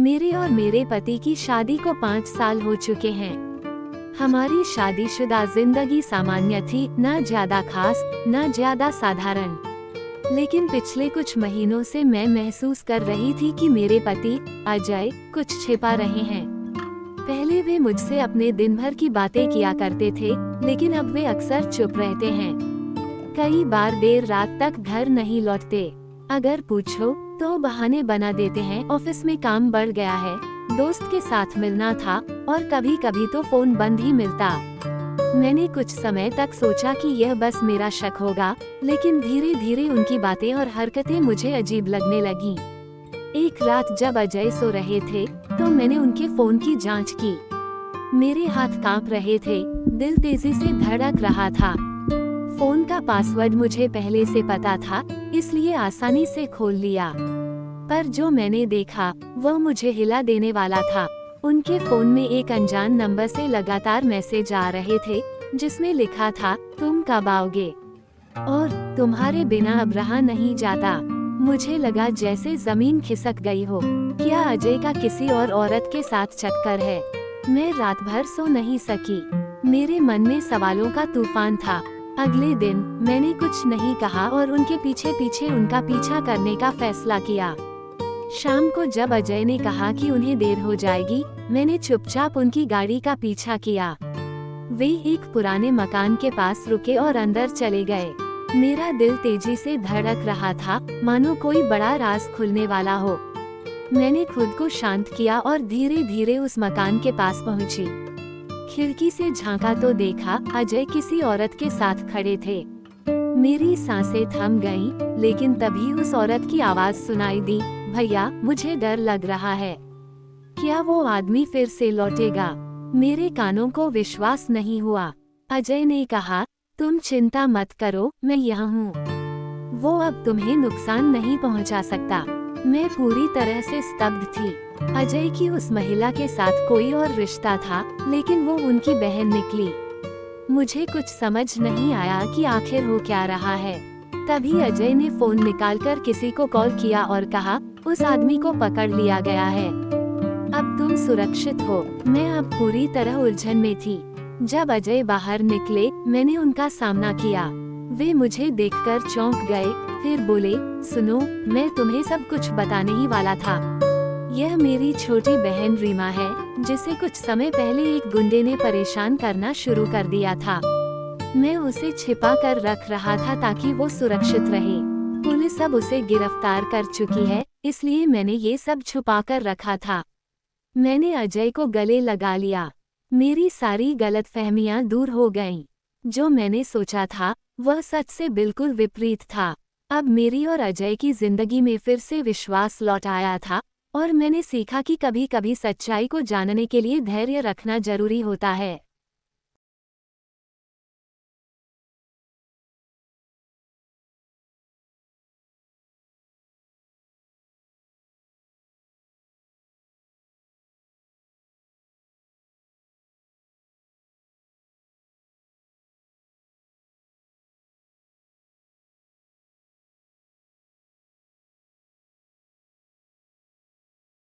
मेरे और मेरे पति की शादी को 5 साल हो चुके हैं। हमारी शादीशुदा जिंदगी सामान्य थी, न ज्यादा खास न ज्यादा साधारण। लेकिन पिछले कुछ महीनों से मैं महसूस कर रही थी कि मेरे पति अजय कुछ छिपा रहे हैं। पहले वे मुझसे अपने दिन भर की बातें किया करते थे, लेकिन अब वे अक्सर चुप रहते हैं। कई बार देर रात तक घर नहीं लौटते। अगर पूछो तो बहाने बना देते हैं, ऑफिस में काम बढ़ गया है, दोस्त के साथ मिलना था, और कभी कभी तो फोन बंद ही मिलता। मैंने कुछ समय तक सोचा कि यह बस मेरा शक होगा, लेकिन धीरे धीरे उनकी बातें और हरकतें मुझे अजीब लगने लगीं। एक रात जब अजय सो रहे थे, तो मैंने उनके फोन की जांच की। मेरे हाथ कांप रहे थे, दिल तेजी से धड़क रहा था। फोन का पासवर्ड मुझे पहले से पता था, इसलिए आसानी से खोल लिया। पर जो मैंने देखा वह मुझे हिला देने वाला था। उनके फोन में एक अनजान नंबर से लगातार मैसेज आ रहे थे, जिसमें लिखा था, तुम कब आओगे और तुम्हारे बिना अब रहा नहीं जाता। मुझे लगा जैसे जमीन खिसक गई हो। क्या अजय का किसी और औरत के साथ चक्कर है? मैं रात भर सो नहीं सकी। मेरे मन में सवालों का तूफान था। अगले दिन मैंने कुछ नहीं कहा और उनके पीछे पीछे उनका पीछा करने का फैसला किया। शाम को जब अजय ने कहा कि उन्हें देर हो जाएगी, मैंने चुपचाप उनकी गाड़ी का पीछा किया। वे एक पुराने मकान के पास रुके और अंदर चले गए। मेरा दिल तेजी से धड़क रहा था, मानो कोई बड़ा राज खुलने वाला हो। मैंने खुद को शांत किया और धीरे धीरे उस मकान के पास पहुंची। खिड़की से झांका तो देखा अजय किसी औरत के साथ खड़े थे। मेरी सांसें थम गईं, लेकिन तभी उस औरत की आवाज सुनाई दी, भैया मुझे डर लग रहा है। क्या वो आदमी फिर से लौटेगा? मेरे कानों को विश्वास नहीं हुआ। अजय ने कहा, तुम चिंता मत करो, मैं यहाँ हूँ। वो अब तुम्हें नुकसान नहीं पहुँचा सकता। मैं पूरी तरह से स्तब्ध थी। अजय की उस महिला के साथ कोई और रिश्ता था, लेकिन वो उनकी बहन निकली। मुझे कुछ समझ नहीं आया कि आखिर हो क्या रहा है। तभी अजय ने फोन निकालकर किसी को कॉल किया और कहा, उस आदमी को पकड़ लिया गया है, अब तुम सुरक्षित हो। मैं अब पूरी तरह उलझन में थी। जब अजय बाहर निकले, मैंने उनका सामना किया। वे मुझे देखकर चौंक गए, फिर बोले, सुनो, मैं तुम्हें सब कुछ बताने ही वाला था। यह मेरी छोटी बहन रीमा है, जिसे कुछ समय पहले एक गुंडे ने परेशान करना शुरू कर दिया था। मैं उसे छिपा कर रख रहा था ताकि वो सुरक्षित रहे। पुलिस अब उसे गिरफ्तार कर चुकी है, इसलिए मैंने ये सब छुपा कर रखा था। मैंने अजय को गले लगा लिया। मेरी सारी गलतफहमियां दूर हो गईं। जो मैंने सोचा था वह सच से बिल्कुल विपरीत था। अब मेरी और अजय की जिंदगी में फिर से विश्वास लौट आया था, और मैंने सीखा कि कभी कभी सच्चाई को जानने के लिए धैर्य रखना जरूरी होता है।